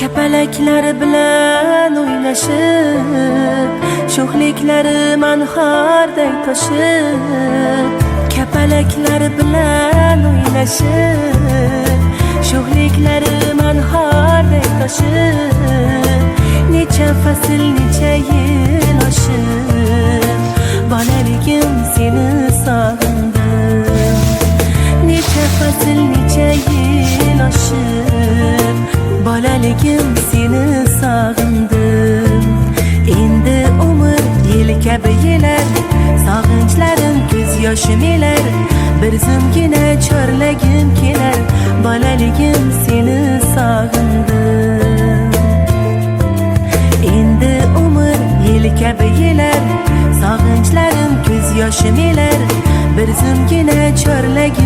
Kapalaklar bilan o'ynashib, sho'xliklari manxarday toshib. Kapalaklar bilan o'ynashib, sho'xliklari manxarday toshib. Necha fasl, necha yil oshib, bolaligim seni sog'indim. Necha fasl, necha yil oshib, bolaligim seni sog'indim. Endi umr yil kabi yelar, sog'inchlarim ko'z yoshim elar. Bir zumgina chorlagim kelar, bolaligim seni sog'indim. Endi umr yil kabi yelar, sog'inchlarim ko'z yoshim elar. Bir zumgina chorlagim